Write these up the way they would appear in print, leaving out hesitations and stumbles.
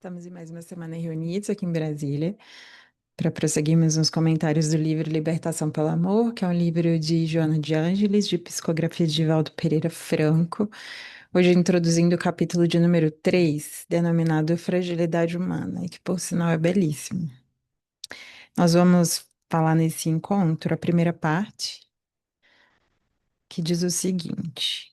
Estamos em mais uma semana reunidos aqui em Brasília para prosseguirmos nos comentários do livro Libertação pelo Amor, que é um livro de Joana de Ângeles, de psicografia de Valdo Pereira Franco. Hoje introduzindo o capítulo de número 3, denominado Fragilidade Humana, e que por sinal é belíssimo. Nós vamos falar nesse encontro a primeira parte, que diz o seguinte.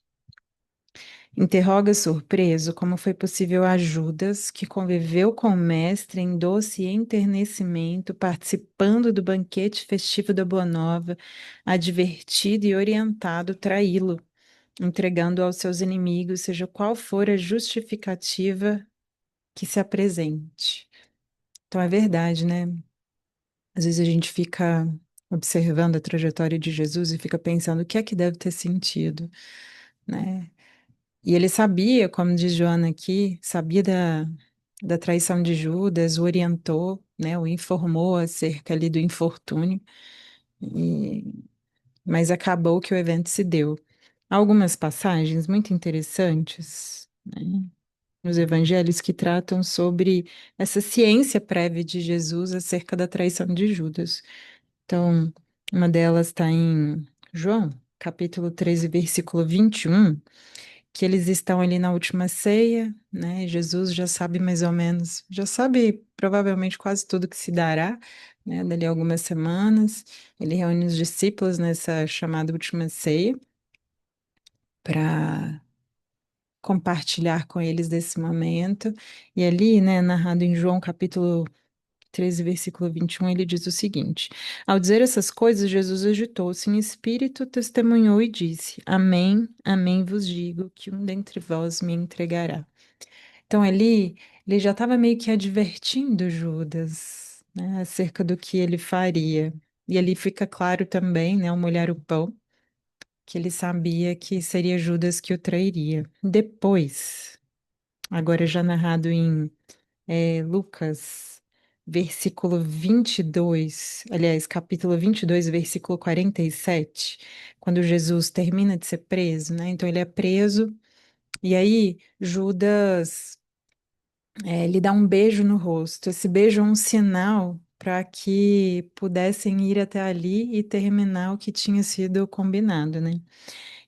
Interroga surpreso como foi possível a Judas, que conviveu com o mestre em doce enternecimento, participando do banquete festivo da Boa Nova, advertido e orientado, traí-lo, entregando aos seus inimigos, seja qual for a justificativa que se apresente. Então é verdade, né? Às vezes a gente fica observando a trajetória de Jesus e fica pensando o que é que deve ter sentido, né? E ele sabia, como diz Joana aqui, sabia da traição de Judas, o orientou, né, o informou acerca ali do infortúnio, e- mas acabou que o evento se deu. Há algumas passagens muito interessantes, né, nos evangelhos que tratam sobre essa ciência prévia de Jesus acerca da traição de Judas. Então, uma delas está em João, capítulo 13, versículo 21, que eles estão ali na última ceia, né? Jesus já sabe mais ou menos, já sabe provavelmente quase tudo que se dará, né? Dali a algumas semanas, ele reúne os discípulos nessa chamada última ceia para compartilhar com eles desse momento. E ali, né, narrado em João capítulo 13, versículo 21, ele diz o seguinte: Ao dizer essas coisas, Jesus agitou-se em espírito, testemunhou e disse: Amém, amém vos digo que um dentre vós me entregará. Então ali, ele já estava meio que advertindo Judas, né, acerca do que ele faria. E ali fica claro também, né, ao molhar o pão, que ele sabia que seria Judas que o trairia. Depois, agora já narrado em Lucas, versículo 22, aliás, capítulo 22, versículo 47, quando Jesus termina de ser preso, né? Então ele é preso, e aí Judas lhe dá um beijo no rosto. Esse beijo é um sinal para que pudessem ir até ali e terminar o que tinha sido combinado, né?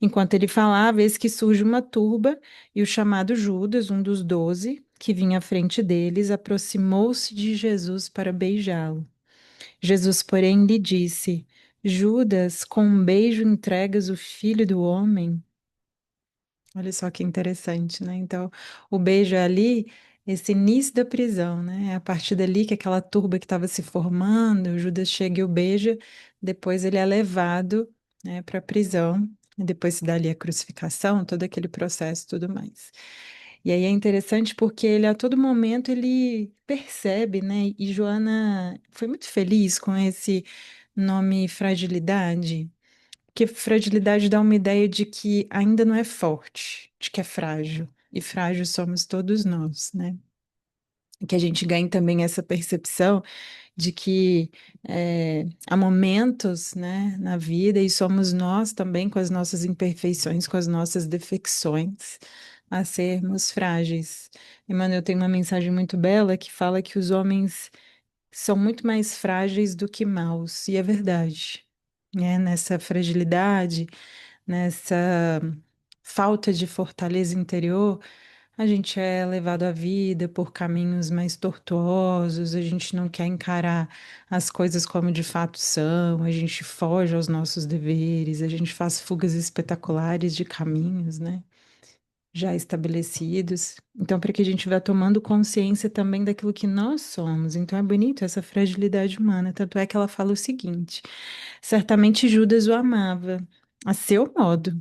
Enquanto ele falava, eis que surge uma turba e o chamado Judas, um dos 12, que vinha à frente deles, aproximou-se de Jesus para beijá-lo. Jesus, porém, lhe disse: Judas, com um beijo entregas o filho do homem? Olha só que interessante, né? Então, o beijo é ali, esse início da prisão, né? É a partir dali que aquela turba que estava se formando, Judas chega e o beija, depois ele é levado, né, para a prisão, e depois se dá ali a crucificação, todo aquele processo e tudo mais. E aí é interessante porque ele a todo momento ele percebe, né? E Joana foi muito feliz com esse nome fragilidade, porque fragilidade dá uma ideia de que ainda não é forte, de que é frágil. E frágil somos todos nós, né? E que a gente ganhe também essa percepção de que há momentos, né, na vida, e somos nós também com as nossas imperfeições, com as nossas defecções, a sermos frágeis. Emmanuel tem uma mensagem muito bela que fala que os homens são muito mais frágeis do que maus, e é verdade. Né? Nessa fragilidade, nessa falta de fortaleza interior, a gente é levado à vida por caminhos mais tortuosos, a gente não quer encarar as coisas como de fato são, a gente foge aos nossos deveres, a gente faz fugas espetaculares de caminhos, né? Já estabelecidos. Então, para que a gente vá tomando consciência também daquilo que nós somos. Então, é bonito essa fragilidade humana. Tanto é que ela fala o seguinte: certamente Judas o amava, a seu modo,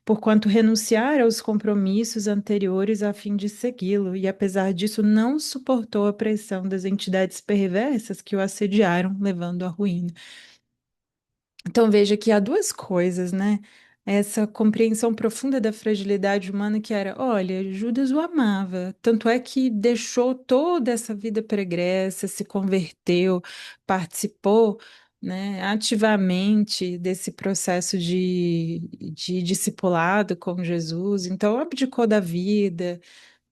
porquanto renunciara aos compromissos anteriores a fim de segui-lo, e apesar disso não suportou a pressão das entidades perversas que o assediaram, levando à ruína. Então veja que há duas coisas, né? Essa compreensão profunda da fragilidade humana que era, olha, Judas o amava, tanto é que deixou toda essa vida pregressa, se converteu, participou, né, ativamente desse processo de discipulado com Jesus, então abdicou da vida,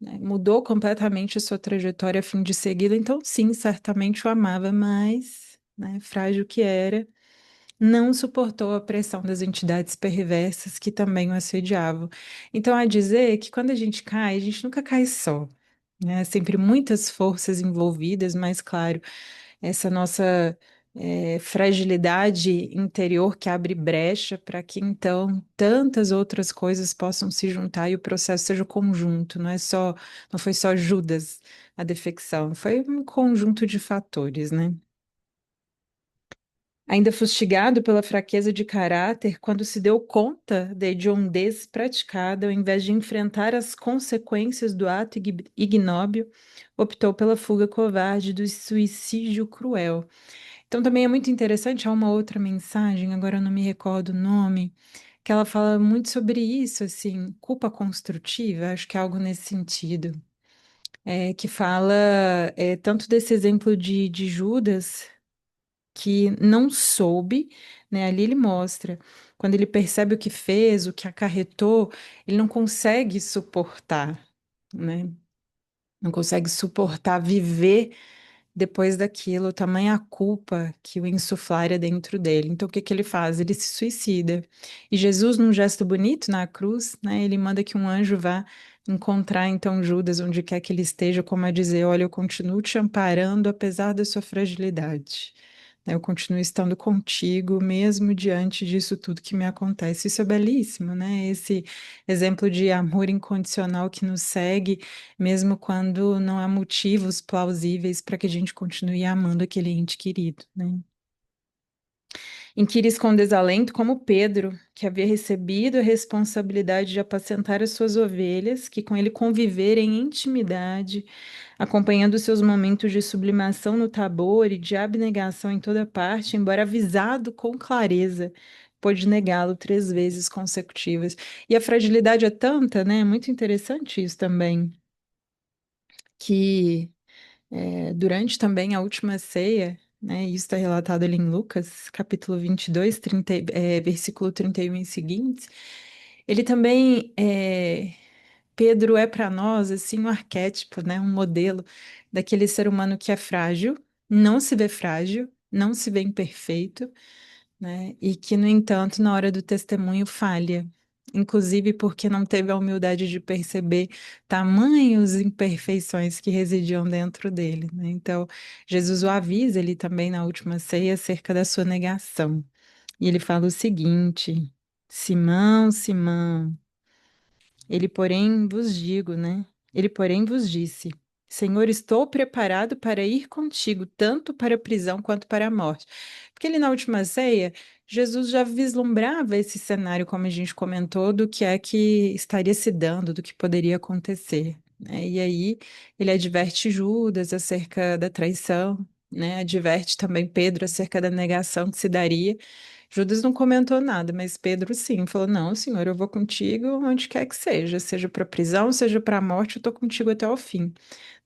né? Mudou completamente a sua trajetória a fim de segui-lo. Então, sim, certamente o amava, mas, né, frágil que era, não suportou a pressão das entidades perversas que também o assediavam. Então, a dizer que quando a gente nunca cai só, né? Sempre muitas forças envolvidas, mas claro, essa nossa fragilidade interior que abre brecha para que então tantas outras coisas possam se juntar e o processo seja conjunto, não foi só Judas a defecção, foi um conjunto de fatores, né? Ainda fustigado pela fraqueza de caráter, quando se deu conta da hediondez praticada, ao invés de enfrentar as consequências do ato ignóbil, optou pela fuga covarde do suicídio cruel. Então também é muito interessante, há uma outra mensagem, agora eu não me recordo o nome, que ela fala muito sobre isso, assim, culpa construtiva, acho que é algo nesse sentido, que fala tanto desse exemplo de Judas, que não soube, né? Ali ele mostra, quando ele percebe o que fez, o que acarretou, ele não consegue suportar, né? Não consegue suportar viver depois daquilo, tamanha a culpa que o insuflara dentro dele. Então, o que que ele faz? Ele se suicida. E Jesus, num gesto bonito na cruz, né, ele manda que um anjo vá encontrar então Judas onde quer que ele esteja, como a dizer, olha, eu continuo te amparando apesar da sua fragilidade. Né, eu continuo estando contigo, mesmo diante disso tudo que me acontece. Isso é belíssimo, né? Esse exemplo de amor incondicional que nos segue mesmo quando não há motivos plausíveis para que a gente continue amando aquele ente querido, né? Inquires com desalento como Pedro, que havia recebido a responsabilidade de apacentar as suas ovelhas, que com ele conviver em intimidade, acompanhando seus momentos de sublimação no Tabor e de abnegação em toda parte, embora avisado com clareza, pôde negá-lo 3 vezes consecutivas. E a fragilidade é tanta, né? É muito interessante isso também, que durante também a última ceia, né, isso está relatado ali em Lucas, capítulo 22, versículo 31 e seguintes, ele também, Pedro é para nós, assim, um arquétipo, né, um modelo daquele ser humano que é frágil, não se vê imperfeito, né? E que, no entanto, na hora do testemunho falha, inclusive porque não teve a humildade de perceber tamanhos imperfeições que residiam dentro dele, né? Então, Jesus o avisa, ele também na última ceia, acerca da sua negação. E ele fala o seguinte: Simão, Simão. Ele, porém, vos digo, né? Ele, porém, vos disse: Senhor, estou preparado para ir contigo, tanto para a prisão quanto para a morte. Porque ele, na última ceia, Jesus já vislumbrava esse cenário, como a gente comentou, do que é que estaria se dando, do que poderia acontecer, né? E aí, ele adverte Judas acerca da traição, né? Adverte também Pedro acerca da negação que se daria. Judas não comentou nada, mas Pedro sim, falou: Não, senhor, eu vou contigo onde quer que seja para prisão, seja para a morte, eu estou contigo até o fim.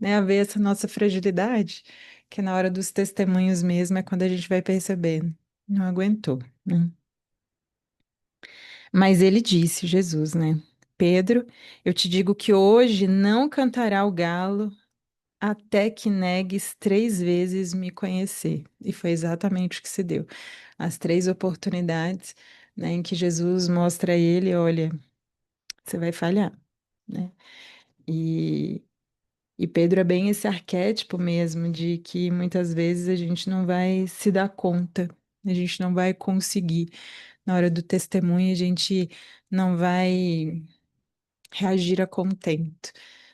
Né? A ver essa nossa fragilidade, que na hora dos testemunhos mesmo é quando a gente vai percebendo. Não aguentou, né? Mas ele disse, Jesus, né? Pedro, eu te digo que hoje não cantará o galo até que negues 3 vezes me conhecer. E foi exatamente o que se deu. As 3 oportunidades, né, em que Jesus mostra a ele, olha, você vai falhar, né? E, e Pedro é bem esse arquétipo mesmo de que muitas vezes a gente não vai se dar conta, a gente não vai conseguir. Na hora do testemunho, a gente não vai reagir a contento.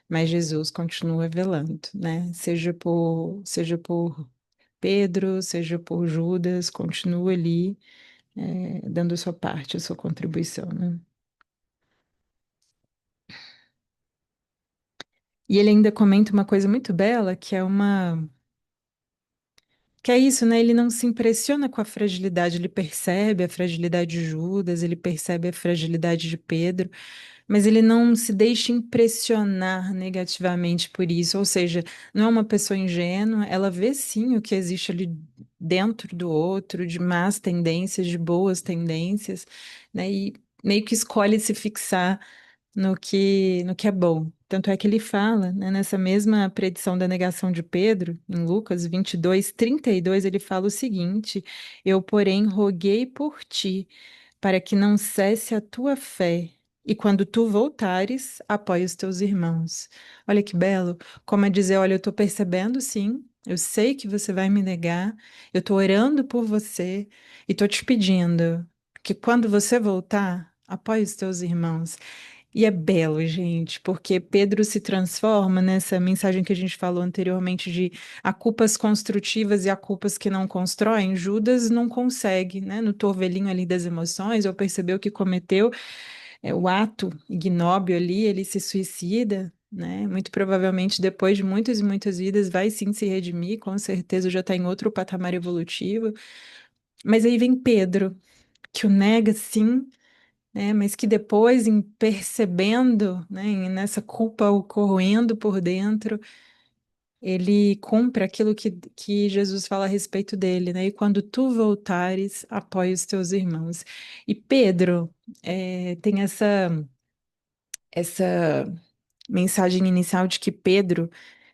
Mas Jesus continua velando, né? Seja por Pedro, seja por Judas, continua ali, dando a sua parte, a sua contribuição, né? E ele ainda comenta uma coisa muito bela, que é isso, né? Ele não se impressiona com a fragilidade, ele percebe a fragilidade de Judas, ele percebe a fragilidade de Pedro, mas ele não se deixa impressionar negativamente por isso, ou seja, não é uma pessoa ingênua, ela vê sim o que existe ali dentro do outro, de más tendências, de boas tendências, né? E meio que escolhe se fixar no que é bom, Tanto é que ele fala, né, nessa mesma predição da negação de Pedro, em Lucas 22:32, ele fala o seguinte: Eu, porém, roguei por ti, para que não cesse a tua fé, e quando tu voltares, apoie os teus irmãos. Olha que belo, como é dizer: Olha, eu estou percebendo sim, eu sei que você vai me negar, eu estou orando por você, e estou te pedindo que quando você voltar, apoie os teus irmãos. E é belo, gente, porque Pedro se transforma nessa mensagem que a gente falou anteriormente de há culpas construtivas e há culpas que não constroem. Judas não consegue, né? No torvelinho ali das emoções, ou percebeu que cometeu o ato ignóbil ali, ele se suicida, né? Muito provavelmente depois de muitas e muitas vidas vai sim se redimir, com certeza já está em outro patamar evolutivo. Mas aí vem Pedro, que o nega sim, né? Mas que depois, em percebendo, né, nessa culpa o corroendo por dentro, ele cumpre aquilo que Jesus fala a respeito dele, né? E quando tu voltares, apoia os teus irmãos. E Pedro tem essa mensagem inicial de que Pedro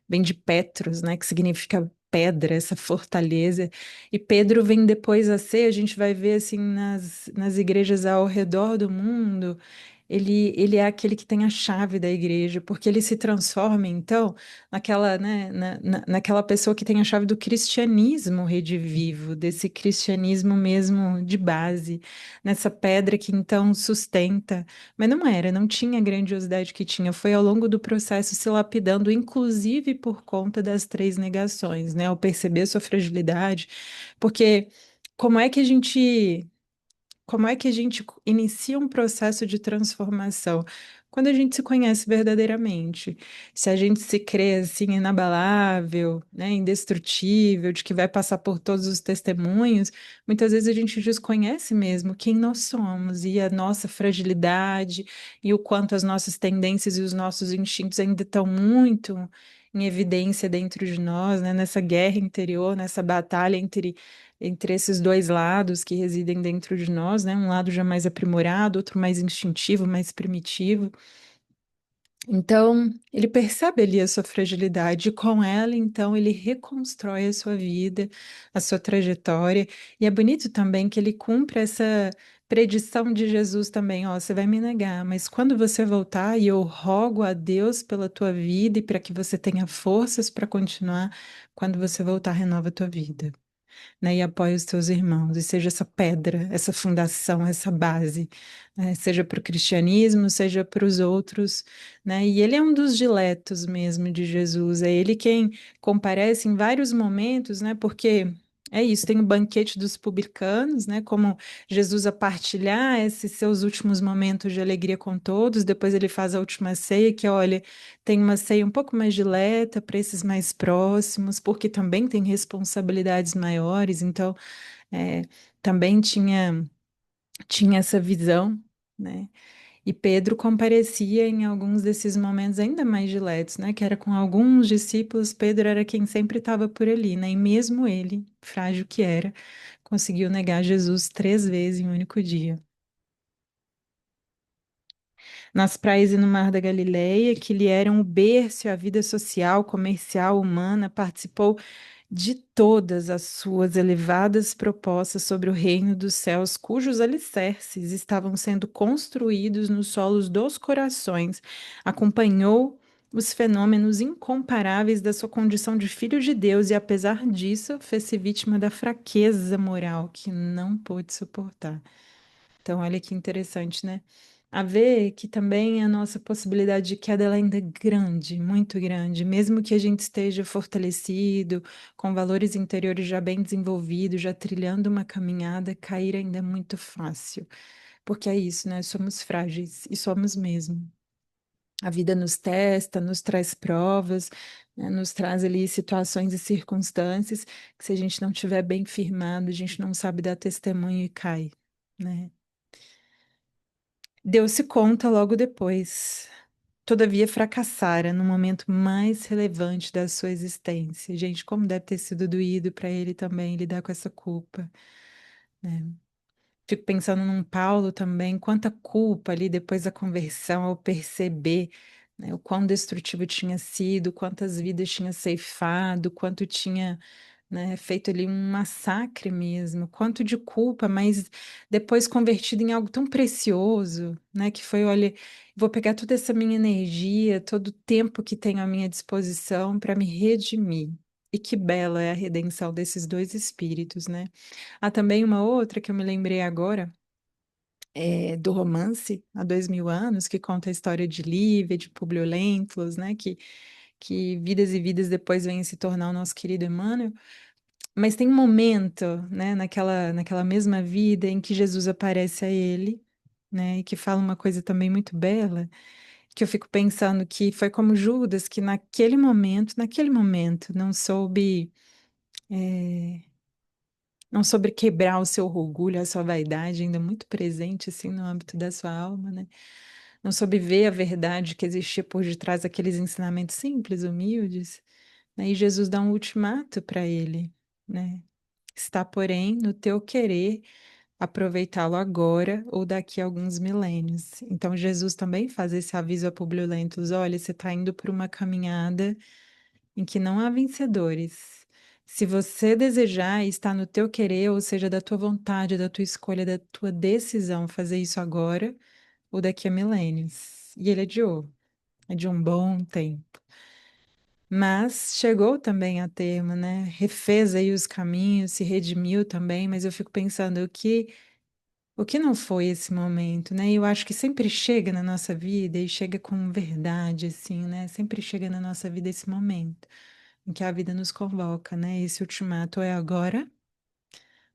vem de Petros, né, que significa pedra, essa fortaleza. E Pedro vem depois a ser, a gente vai ver assim nas igrejas ao redor do mundo, ele é aquele que tem a chave da igreja, porque ele se transforma, então, naquela, né, naquela pessoa que tem a chave do cristianismo redivivo, desse cristianismo mesmo de base, nessa pedra que então sustenta. Mas não era, não tinha a grandiosidade que tinha. Foi ao longo do processo se lapidando, inclusive por conta das três negações, né? Ao perceber sua fragilidade, porque como é que a gente inicia um processo de transformação? Quando a gente se conhece verdadeiramente. Se a gente se crê assim inabalável, né, indestrutível, de que vai passar por todos os testemunhos, muitas vezes a gente desconhece mesmo quem nós somos e a nossa fragilidade e o quanto as nossas tendências e os nossos instintos ainda estão muito em evidência dentro de nós, né, nessa guerra interior, nessa batalha entre esses dois lados que residem dentro de nós, né? Um lado já mais aprimorado, outro mais instintivo, mais primitivo. Então, ele percebe ali a sua fragilidade, e com ela, então, ele reconstrói a sua vida, a sua trajetória. E é bonito também que ele cumpre essa predição de Jesus também, ó, você vai me negar, mas quando você voltar, e eu rogo a Deus pela tua vida e para que você tenha forças para continuar, quando você voltar, renova a tua vida, né, e apoie os teus irmãos, e seja essa pedra, essa fundação, essa base, né, seja para o cristianismo, seja para os outros, né, e ele é um dos diletos mesmo de Jesus, é ele quem comparece em vários momentos, né, porque é isso, tem o banquete dos publicanos, né, como Jesus a partilhar esses seus últimos momentos de alegria com todos, depois ele faz a última ceia, que olha, tem uma ceia um pouco mais dileta para esses mais próximos, porque também tem responsabilidades maiores, então é, também tinha essa visão, né? E Pedro comparecia em alguns desses momentos ainda mais diletos, né? Que era com alguns discípulos, Pedro era quem sempre estava por ali, né? E mesmo ele, frágil que era, conseguiu negar Jesus 3 vezes em um único dia. Nas praias e no Mar da Galileia, que lhe eram o berço e a vida social, comercial, humana, participou de todas as suas elevadas propostas sobre o reino dos céus, cujos alicerces estavam sendo construídos nos solos dos corações, acompanhou os fenômenos incomparáveis da sua condição de filho de Deus e, apesar disso, fez-se vítima da fraqueza moral que não pôde suportar. Então, olha que interessante, né? A ver que também a nossa possibilidade de queda ela ainda é grande, muito grande, mesmo que a gente esteja fortalecido, com valores interiores já bem desenvolvidos, já trilhando uma caminhada, cair ainda é muito fácil. Porque é isso, né? Somos frágeis e somos mesmo. A vida nos testa, nos traz provas, né? Nos traz ali situações e circunstâncias que se a gente não tiver bem firmado, a gente não sabe dar testemunho e cai, né? Deu-se conta logo depois. Todavia, fracassara no momento mais relevante da sua existência. Gente, como deve ter sido doído para ele também lidar com essa culpa, né? Fico pensando num Paulo também, quanta culpa ali depois da conversão, ao perceber, né? O quão destrutivo tinha sido, quantas vidas tinha ceifado, quanto tinha, né, feito ali um massacre mesmo, quanto de culpa, mas depois convertido em algo tão precioso, né, que foi, olha, vou pegar toda essa minha energia, todo o tempo que tenho à minha disposição para me redimir. E que bela é a redenção desses dois espíritos, né? Há também uma outra que eu me lembrei agora, do romance, há 2000 anos, que conta a história de Lívia, de Publio Lentulus, né? Que vidas e vidas depois vem se tornar o nosso querido Emmanuel. Mas tem um momento, né, naquela mesma vida em que Jesus aparece a ele, né, e que fala uma coisa também muito bela, que eu fico pensando que foi como Judas, que naquele momento, não soube quebrar o seu orgulho, a sua vaidade, ainda muito presente, assim, no âmbito da sua alma, né? Não soube ver a verdade que existia por detrás daqueles ensinamentos simples, humildes, né? E Jesus dá um ultimato para ele, né? Está, porém, no teu querer aproveitá-lo agora ou daqui a alguns milênios. Então, Jesus também faz esse aviso a Publio Lentulus: olha, você está indo por uma caminhada em que não há vencedores. Se você desejar e está no teu querer, ou seja, da tua vontade, da tua escolha, da tua decisão, fazer isso agora ou daqui a milênios. E ele adiou, é de um bom tempo. Mas chegou também a termo, né? Refez aí os caminhos, se redimiu também, mas eu fico pensando o que não foi esse momento, né? Eu acho que sempre chega na nossa vida e chega com verdade, assim, né? Sempre chega na nossa vida esse momento em que a vida nos convoca, né? Esse ultimato é agora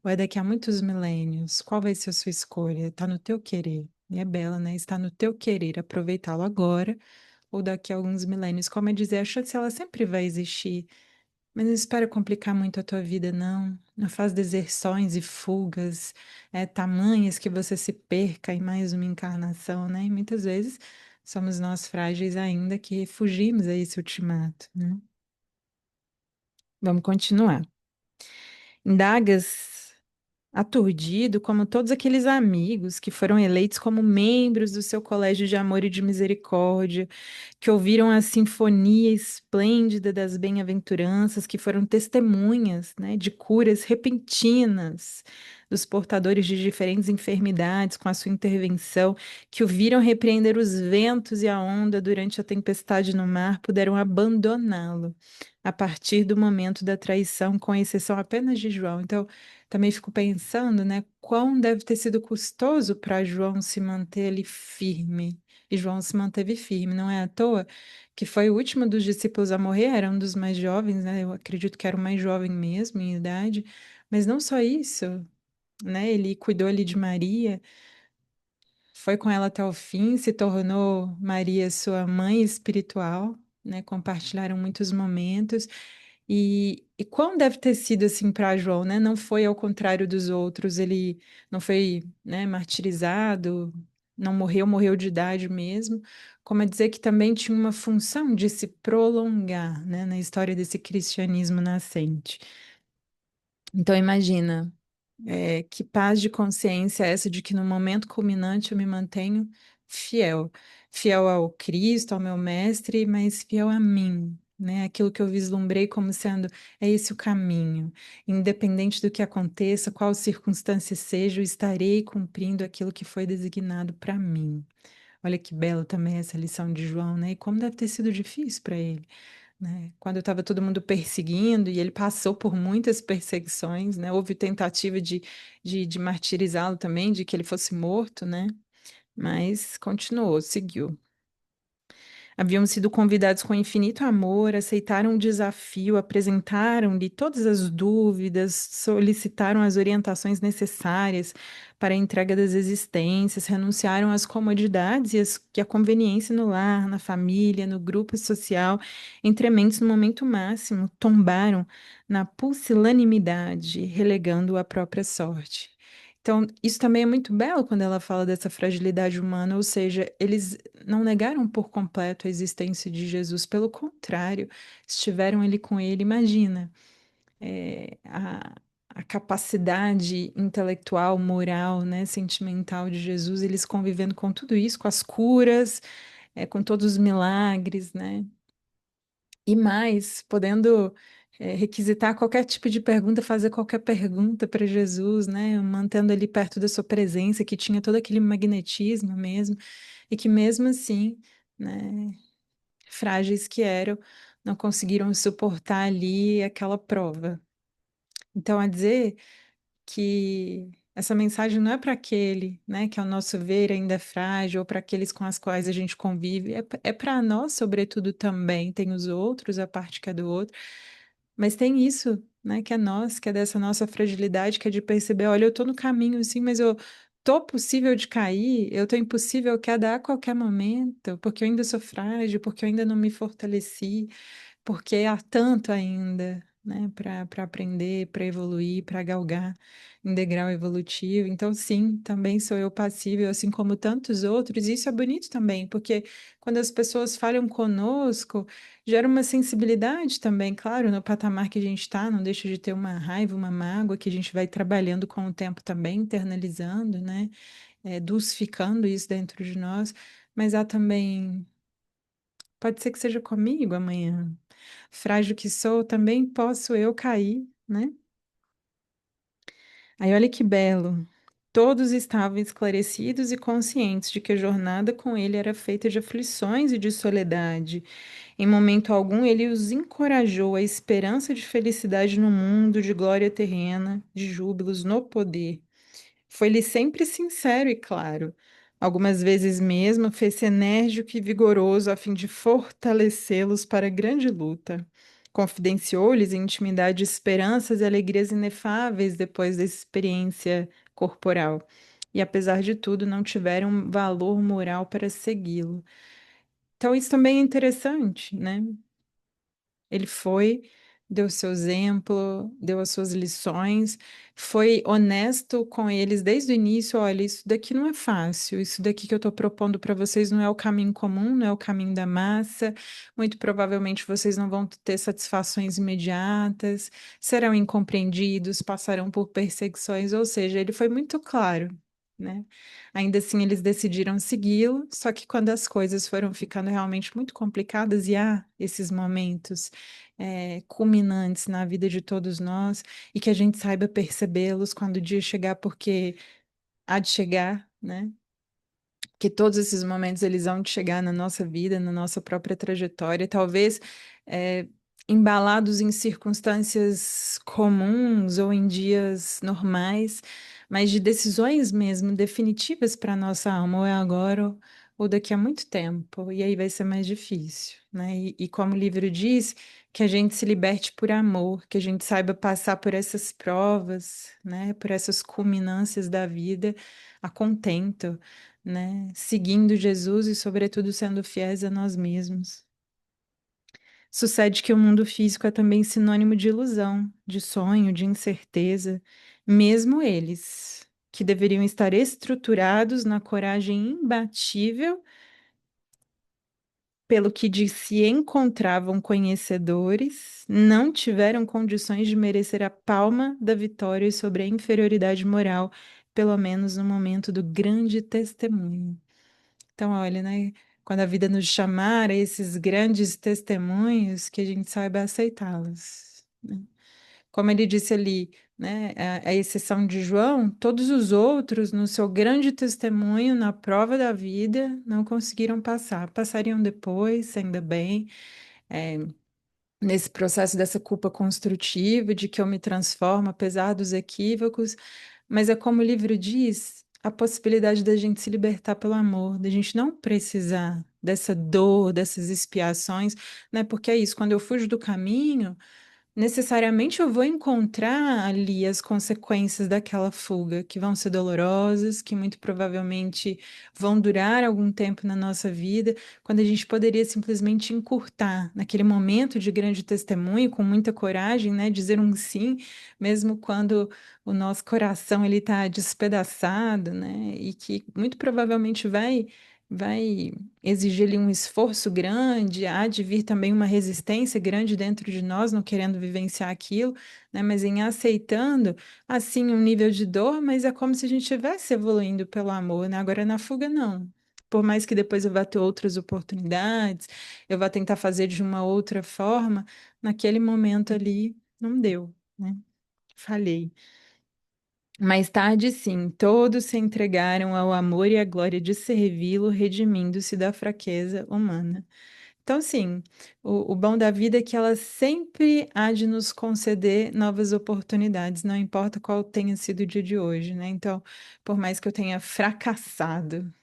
ou é daqui a muitos milênios? Qual vai ser a sua escolha? Está no teu querer. E é bela, né? Está no teu querer aproveitá-lo agora ou daqui a alguns milênios. Como é dizer, a chance ela sempre vai existir, mas não espera complicar muito a tua vida, não. Não faz deserções e fugas, tamanhas que você se perca em mais uma encarnação, né? E muitas vezes somos nós frágeis ainda que fugimos a esse ultimato, né? Vamos continuar. Indagas aturdido, como todos aqueles amigos que foram eleitos como membros do seu colégio de amor e de misericórdia, que ouviram a sinfonia esplêndida das bem-aventuranças, que foram testemunhas, né, de curas repentinas dos portadores de diferentes enfermidades com a sua intervenção, que o viram repreender os ventos e a onda durante a tempestade no mar, puderam abandoná-lo a partir do momento da traição, com exceção apenas de João. Então, também fico pensando, né, quão deve ter sido custoso para João se manter ali firme. E João se manteve firme, não é à toa que foi o último dos discípulos a morrer, era um dos mais jovens, né? Eu acredito que era o mais jovem mesmo em idade, mas não só isso, né? Ele cuidou ali de Maria, foi com ela até o fim, se tornou Maria sua mãe espiritual, né? Compartilharam muitos momentos. E quão deve ter sido assim para João, né? Não foi ao contrário dos outros, ele não foi, né, martirizado, não morreu, morreu de idade mesmo. Como é dizer que também tinha uma função de se prolongar, né, na história desse cristianismo nascente. Então imagina. Que paz de consciência é essa de que no momento culminante eu me mantenho fiel, fiel ao Cristo, ao meu mestre, mas fiel a mim, né? Aquilo que eu vislumbrei como sendo é esse o caminho. Independente do que aconteça, qual circunstância seja, eu estarei cumprindo aquilo que foi designado para mim. Olha que bela também essa lição de João, né? E como deve ter sido difícil para ele, né? Quando estava todo mundo perseguindo, e ele passou por muitas perseguições, né? Houve tentativa de martirizá-lo também, de que ele fosse morto, né? Mas continuou, seguiu. Haviam sido convidados com infinito amor, aceitaram o desafio, apresentaram-lhe todas as dúvidas, solicitaram as orientações necessárias para a entrega das existências, renunciaram às comodidades e à conveniência no lar, na família, no grupo social, entrementes no momento máximo, tombaram na pusilanimidade, relegando a própria sorte. Então, isso também é muito belo quando ela fala dessa fragilidade humana, ou seja, eles não negaram por completo a existência de Jesus, pelo contrário, estiveram ali com ele. Imagina, a capacidade intelectual, moral, né, sentimental de Jesus, eles convivendo com tudo isso, com as curas, com todos os milagres, né? E mais, podendo requisitar qualquer tipo de pergunta, fazer qualquer pergunta para Jesus, né? Mantendo ele perto da sua presença, que tinha todo aquele magnetismo mesmo, e que mesmo assim, né, frágeis que eram, não conseguiram suportar ali aquela prova. Então, a dizer que essa mensagem não é para aquele, né, que ao nosso ver ainda é frágil, ou para aqueles com as quais a gente convive, é para nós, sobretudo, também. Tem os outros, a parte que é do outro, mas tem isso, né, que é nós, que é dessa nossa fragilidade, que é de perceber, olha, eu tô no caminho, sim, mas eu tô possível de cair, eu tô impossível queda a qualquer momento, porque eu ainda sou frágil, porque eu ainda não me fortaleci, porque há tanto ainda, né, para aprender, para evoluir, para galgar em degrau evolutivo. Então, sim, também sou eu passível, assim como tantos outros. E isso é bonito também, porque quando as pessoas falham conosco, gera uma sensibilidade também, claro, no patamar que a gente está, não deixa de ter uma raiva, uma mágoa que a gente vai trabalhando com o tempo também, internalizando, né, dulcificando isso dentro de nós. Mas há também, pode ser que seja comigo amanhã. Frágil que sou, também posso eu cair, né? Aí olha que belo. Todos estavam esclarecidos e conscientes de que a jornada com ele era feita de aflições e de soledade. Em momento algum, ele os encorajou à esperança de felicidade no mundo, de glória terrena, de júbilos no poder. Foi-lhe sempre sincero e claro. Algumas vezes mesmo fez-se enérgico e vigoroso a fim de fortalecê-los para a grande luta. Confidenciou-lhes em intimidade esperanças e alegrias inefáveis depois da experiência corporal. E apesar de tudo, não tiveram valor moral para segui-lo. Então, isso também é interessante, né? Ele foi, deu seu exemplo, deu as suas lições, foi honesto com eles desde o início. Olha, isso daqui não é fácil, isso daqui que eu estou propondo para vocês não é o caminho comum, não é o caminho da massa. Muito provavelmente vocês não vão ter satisfações imediatas, serão incompreendidos, passarão por perseguições, ou seja, ele foi muito claro. Né? Ainda assim, eles decidiram segui-lo, só que quando as coisas foram ficando realmente muito complicadas, e há esses momentos culminantes na vida de todos nós, e que a gente saiba percebê-los quando o dia chegar, porque há de chegar, né? Que todos esses momentos eles vão de chegar na nossa vida, na nossa própria trajetória, talvez é, embalados em circunstâncias comuns ou em dias normais, mas de decisões mesmo definitivas para a nossa alma, ou é agora ou daqui a muito tempo, e aí vai ser mais difícil, né? E como o livro diz, que a gente se liberte por amor, que a gente saiba passar por essas provas, né? Por essas culminâncias da vida a contento, né? Seguindo Jesus e, sobretudo, sendo fiéis a nós mesmos. Sucede que o mundo físico é também sinônimo de ilusão, de sonho, de incerteza, mesmo eles, que deveriam estar estruturados na coragem imbatível, pelo que de se encontravam conhecedores, não tiveram condições de merecer a palma da vitória sobre a inferioridade moral, pelo menos no momento do grande testemunho. Então, olha, né? Quando a vida nos chamar a esses grandes testemunhos, que a gente saiba aceitá-los, né? Como ele disse ali, né? A exceção de João, todos os outros, no seu grande testemunho, na prova da vida, não conseguiram passar. Passariam depois, ainda bem, é, nesse processo dessa culpa construtiva, de que eu me transformo, apesar dos equívocos, mas é como o livro diz, a possibilidade da gente se libertar pelo amor, da gente não precisar dessa dor, dessas expiações, né? Porque é isso, quando eu fujo do caminho, necessariamente eu vou encontrar ali as consequências daquela fuga, que vão ser dolorosas, que muito provavelmente vão durar algum tempo na nossa vida, quando a gente poderia simplesmente encurtar naquele momento de grande testemunho, com muita coragem, né, dizer um sim, mesmo quando o nosso coração ele está despedaçado, né, e que muito provavelmente vai exigir ali um esforço grande, há de vir também uma resistência grande dentro de nós, não querendo vivenciar aquilo, né? Mas em aceitando, assim, um nível de dor, mas é como se a gente estivesse evoluindo pelo amor, né? Agora na fuga, não. por mais que depois eu vá ter outras oportunidades, eu vá tentar fazer de uma outra forma, naquele momento ali não deu, né? Falhei. Mais tarde, sim, todos se entregaram ao amor e à glória de servi-lo, redimindo-se da fraqueza humana. Então, sim, o bom da vida é que ela sempre há de nos conceder novas oportunidades, não importa qual tenha sido o dia de hoje, né? Então, por mais que eu tenha fracassado,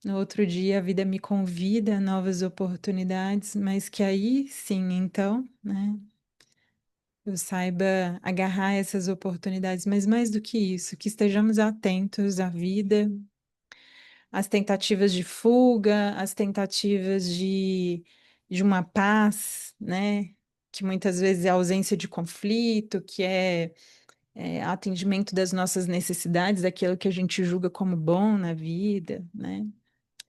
no outro dia a vida me convida a novas oportunidades, mas que aí sim, então, né? Eu saiba agarrar essas oportunidades, mas mais do que isso, que estejamos atentos à vida, às tentativas de fuga, às tentativas de uma paz, né? Que muitas vezes é a ausência de conflito, que é atendimento das nossas necessidades, daquilo que a gente julga como bom na vida, né?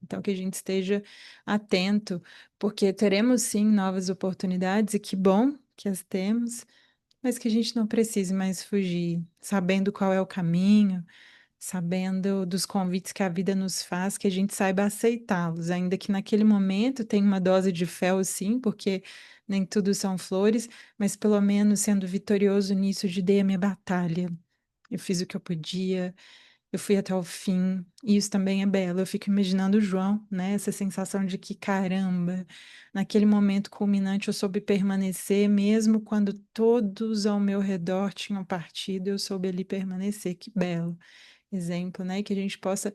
Então, que a gente esteja atento, porque teremos sim novas oportunidades, e que bom que as temos, mas que a gente não precise mais fugir, sabendo qual é o caminho, sabendo dos convites que a vida nos faz, que a gente saiba aceitá-los, ainda que naquele momento tenha uma dose de fé, sim, porque nem tudo são flores, mas pelo menos sendo vitorioso nisso, de dei a minha batalha. Eu fiz o que eu podia, eu fui até o fim, e isso também é belo. Eu fico imaginando o João, né? Essa sensação de que, caramba, naquele momento culminante eu soube permanecer, mesmo quando todos ao meu redor tinham partido, eu soube ali permanecer. Que belo exemplo, né? E que a gente possa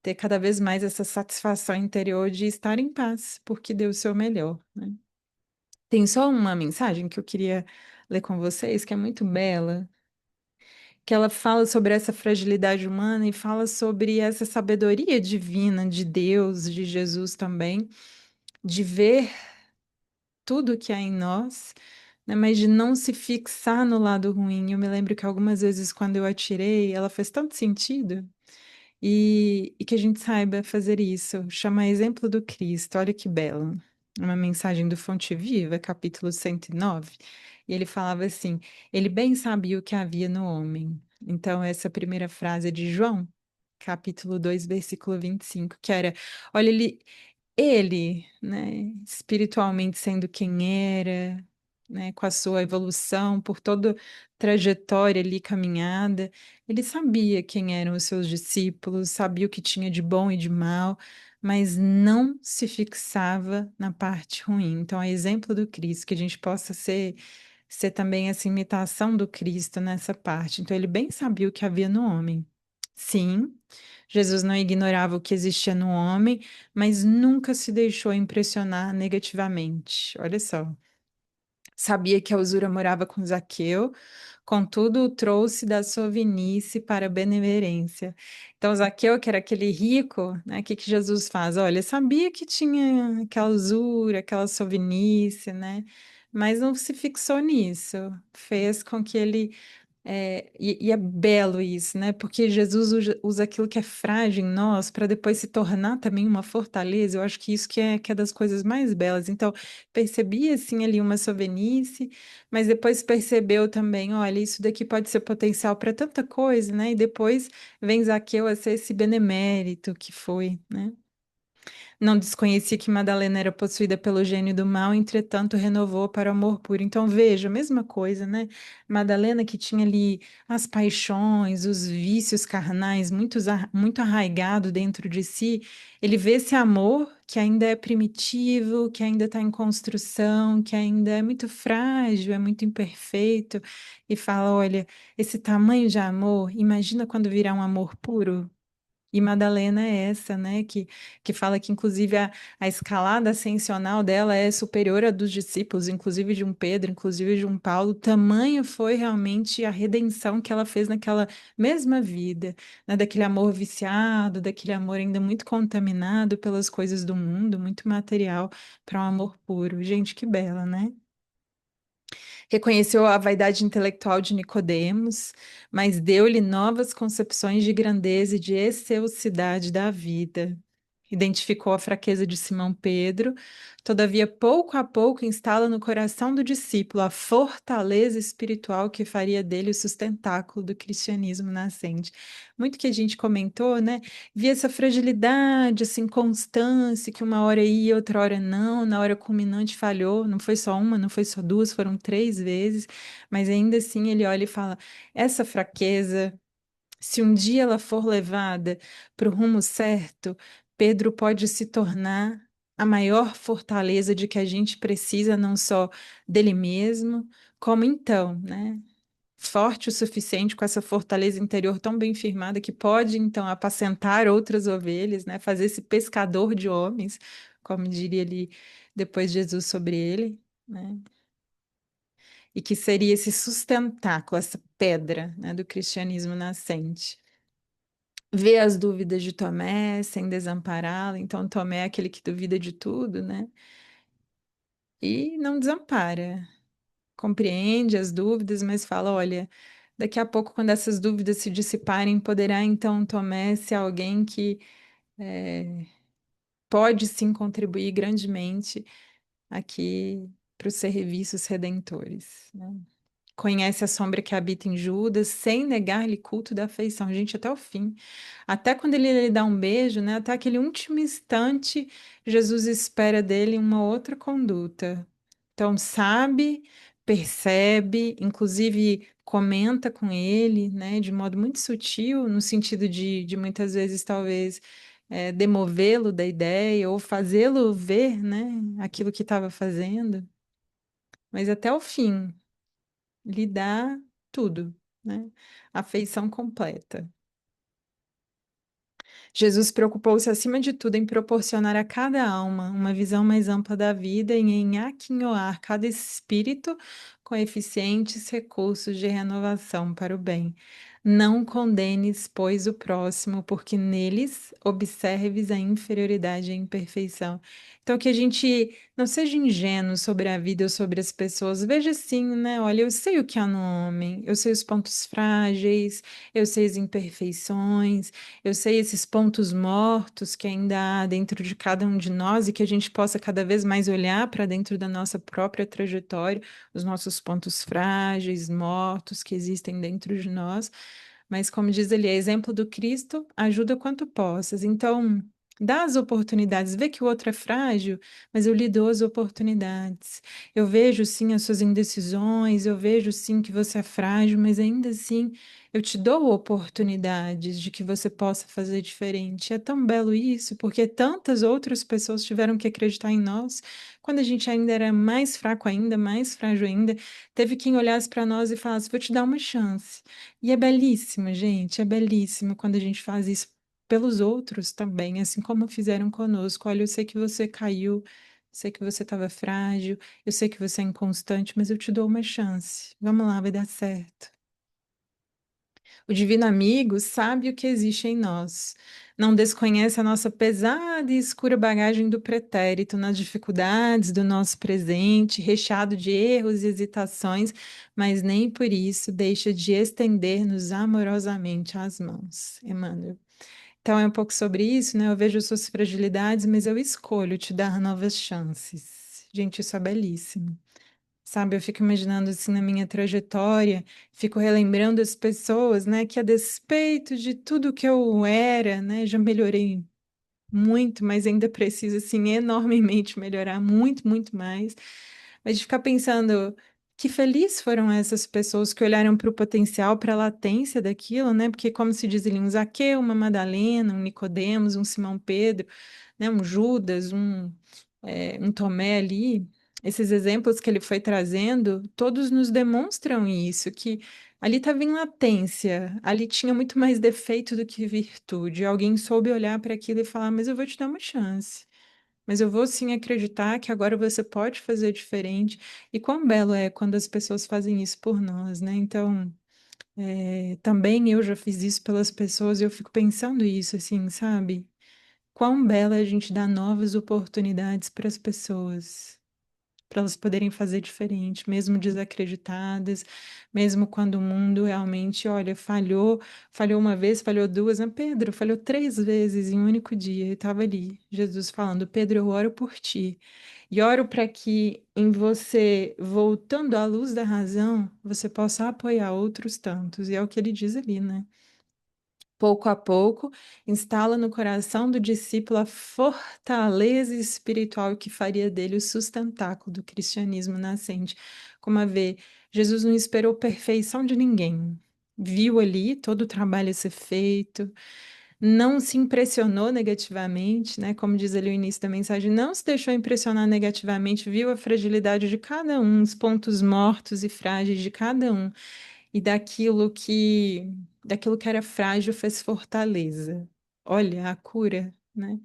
ter cada vez mais essa satisfação interior de estar em paz, porque deu o seu melhor, né? Tem só uma mensagem que eu queria ler com vocês, que é muito bela, que ela fala sobre essa fragilidade humana e fala sobre essa sabedoria divina de Deus, de Jesus também, de ver tudo que há em nós, né, mas de não se fixar no lado ruim. Eu me lembro que algumas vezes, quando eu atirei, ela fez tanto sentido. E que a gente saiba fazer isso, chamar exemplo do Cristo. Olha que belo. Uma mensagem do Fonte Viva, capítulo 109. E ele falava assim: ele bem sabia o que havia no homem. Então, essa primeira frase é de João, capítulo 2, versículo 25, que era: olha, ele, né, espiritualmente sendo quem era, né, com a sua evolução, por toda a trajetória ali caminhada, ele sabia quem eram os seus discípulos, sabia o que tinha de bom e de mal, mas não se fixava na parte ruim. Então, é exemplo do Cristo, que a gente possa ser também essa imitação do Cristo nessa parte. Então, ele bem sabia o que havia no homem. Sim, Jesus não ignorava o que existia no homem, mas nunca se deixou impressionar negativamente. Olha só. Sabia que a usura morava com Zaqueu, contudo o trouxe da sovinice para a benemerência. Então, Zaqueu, que era aquele rico, né? O que que Jesus faz? Olha, sabia que tinha aquela usura, aquela sovinice, né? Mas não se fixou nisso. Fez com que ele e é belo isso, né? Porque Jesus usa aquilo que é frágil em nós para depois se tornar também uma fortaleza. Eu acho que isso que é das coisas mais belas. Então, percebi assim ali uma sovinice, mas depois percebeu também, olha, isso daqui pode ser potencial para tanta coisa, né? E depois vem Zaqueu a ser esse benemérito que foi, né? Não desconhecia que Madalena era possuída pelo gênio do mal, entretanto renovou para o amor puro. Então veja, a mesma coisa, né? Madalena que tinha ali as paixões, os vícios carnais muito arraigado dentro de si, ele vê esse amor que ainda é primitivo, que ainda está em construção, que ainda é muito frágil, é muito imperfeito, e fala: olha, esse tamanho de amor, imagina quando virar um amor puro. E Madalena é essa, né, que fala que, inclusive, a escalada ascensional dela é superior à dos discípulos, inclusive de um Pedro, inclusive de um Paulo. Tamanho foi realmente a redenção que ela fez naquela mesma vida, né, daquele amor viciado, daquele amor ainda muito contaminado pelas coisas do mundo, muito material, para um amor puro. Gente, que bela, né? Reconheceu a vaidade intelectual de Nicodemos, mas deu-lhe novas concepções de grandeza e de excelsidade da vida. identificou a fraqueza de Simão Pedro, todavia, pouco a pouco, instala no coração do discípulo a fortaleza espiritual que faria dele o sustentáculo do cristianismo nascente. Muito que a gente comentou, né? Via essa fragilidade, essa inconstância, que uma hora ia, outra hora não, na hora culminante falhou, não foi só uma, não foi só duas, foram três vezes, mas ainda assim ele olha e fala: essa fraqueza. Se um dia ela for levada para o rumo certo, Pedro pode se tornar a maior fortaleza de que a gente precisa, não só dele mesmo, como então, né? Forte o suficiente com essa fortaleza interior tão bem firmada que pode então apacentar outras ovelhas, né? Fazer esse pescador de homens, como diria ali depois Jesus sobre ele, né? E que seria esse sustentáculo, essa pedra, né, do cristianismo nascente. Vê as dúvidas de Tomé sem desampará-lo. Então, Tomé é aquele que duvida de tudo, né? E não desampara. Compreende as dúvidas, mas fala: olha, daqui a pouco, quando essas dúvidas se dissiparem, poderá então Tomé ser alguém que pode sim contribuir grandemente aqui para os serviços redentores, né? Conhece a sombra que habita em Judas, sem negar-lhe culto da afeição. Gente, até o fim. Até quando ele lhe dá um beijo, né? Até aquele último instante, Jesus espera dele uma outra conduta. Então, sabe, percebe, inclusive comenta com ele, né? De modo muito sutil, no sentido de muitas vezes, talvez, demovê-lo da ideia ou fazê-lo ver, né? Aquilo que estava fazendo. Mas até o fim lhe dá tudo, né? Afeição completa. Jesus preocupou-se acima de tudo em proporcionar a cada alma uma visão mais ampla da vida e em aquinhoar cada espírito com eficientes recursos de renovação para o bem. Não condenes, pois, o próximo, porque neles observes a inferioridade e a imperfeição. Então, que a gente não seja ingênuo sobre a vida ou sobre as pessoas. Veja assim, né? Olha, eu sei o que há no homem, eu sei os pontos frágeis, eu sei as imperfeições. Eu sei esses pontos mortos que ainda há dentro de cada um de nós e que a gente possa cada vez mais olhar para dentro da nossa própria trajetória, os nossos pontos frágeis, mortos que existem dentro de nós. Mas, como diz ali, é exemplo do Cristo, ajuda quanto possas. Então, dá as oportunidades, vê que o outro é frágil, mas eu lhe dou as oportunidades. Eu vejo sim as suas indecisões, eu vejo sim que você é frágil, mas ainda assim eu te dou oportunidades de que você possa fazer diferente. É tão belo isso, porque tantas outras pessoas tiveram que acreditar em nós quando a gente ainda era mais fraco ainda, mais frágil ainda. Teve quem olhasse para nós e falasse: vou te dar uma chance. E é belíssimo, gente, é belíssimo quando a gente faz isso pelos outros também, assim como fizeram conosco. Olha, eu sei que você caiu, sei que você estava frágil, eu sei que você é inconstante, mas eu te dou uma chance. Vamos lá, vai dar certo. O divino amigo sabe o que existe em nós. Não desconhece a nossa pesada e escura bagagem do pretérito, nas dificuldades do nosso presente, recheado de erros e hesitações, mas nem por isso deixa de estender-nos amorosamente as mãos. Emmanuel. Então é um pouco sobre isso, né? Eu vejo suas fragilidades, mas eu escolho te dar novas chances. Gente, isso é belíssimo. Sabe, eu fico imaginando assim na minha trajetória, fico relembrando as pessoas, né, que a despeito de tudo que eu era, né, já melhorei muito, mas ainda preciso assim enormemente melhorar muito, muito mais. Mas de ficar pensando que felizes foram essas pessoas que olharam para o potencial, para a latência daquilo, né? Porque como se diz ali, um Zaqueu, uma Madalena, um Nicodemos, um Simão Pedro, né, um Judas, um Tomé ali, esses exemplos que ele foi trazendo, todos nos demonstram isso, que ali estava em latência, ali tinha muito mais defeito do que virtude. Alguém soube olhar para aquilo e falar: mas eu vou te dar uma chance. Mas eu vou sim acreditar que agora você pode fazer diferente. E quão belo é quando as pessoas fazem isso por nós, né? Então, também eu já fiz isso pelas pessoas e eu fico pensando isso, assim, sabe? Quão bela é a gente dar novas oportunidades para as pessoas, para elas poderem fazer diferente, mesmo desacreditadas, mesmo quando o mundo realmente, olha, falhou uma vez, falhou duas, mas Pedro falhou três vezes em um único dia, e estava ali, Jesus falando, Pedro, eu oro por ti. E oro para que em você, voltando à luz da razão, você possa apoiar outros tantos. E é o que ele diz ali, né? Pouco a pouco, instala no coração do discípulo a fortaleza espiritual que faria dele o sustentáculo do cristianismo nascente. Como a ver, Jesus não esperou perfeição de ninguém. Viu ali todo o trabalho a ser feito, não se impressionou negativamente, né? Como diz ali o início da mensagem, não se deixou impressionar negativamente, viu a fragilidade de cada um, os pontos mortos e frágeis de cada um, e daquilo que era frágil fez fortaleza. Olha, a cura, né?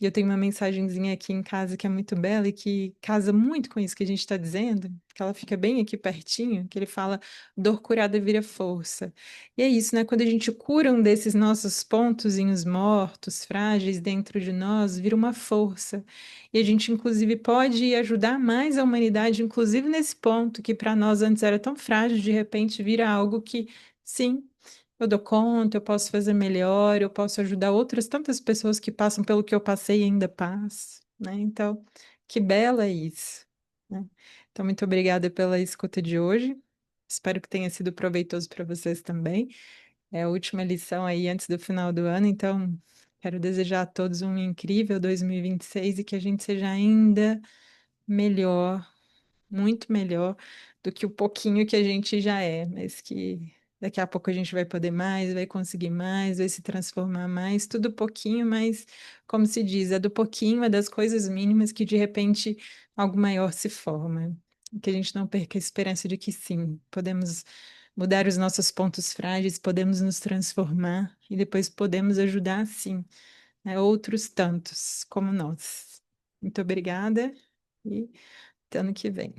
E eu tenho uma mensagenzinha aqui em casa que é muito bela e que casa muito com isso que a gente está dizendo, que ela fica bem aqui pertinho, que ele fala, dor curada vira força. E é isso, né? Quando a gente cura um desses nossos pontozinhos mortos, frágeis dentro de nós, vira uma força. E a gente, inclusive, pode ajudar mais a humanidade, inclusive nesse ponto que para nós antes era tão frágil, de repente vira algo que, sim, eu dou conta, eu posso fazer melhor, eu posso ajudar outras tantas pessoas que passam pelo que eu passei e ainda passo, né? Então, que bela isso, né? Então, muito obrigada pela escuta de hoje. Espero que tenha sido proveitoso para vocês também. É a última lição aí antes do final do ano, então quero desejar a todos um incrível 2026 e que a gente seja ainda melhor, muito melhor do que o pouquinho que a gente já é, mas que daqui a pouco a gente vai poder mais, vai conseguir mais, vai se transformar mais, tudo pouquinho, mas como se diz, é do pouquinho, é das coisas mínimas que de repente algo maior se forma. Que a gente não perca a esperança de que sim, podemos mudar os nossos pontos frágeis, podemos nos transformar e depois podemos ajudar, sim, né, outros tantos como nós. Muito obrigada e até ano que vem.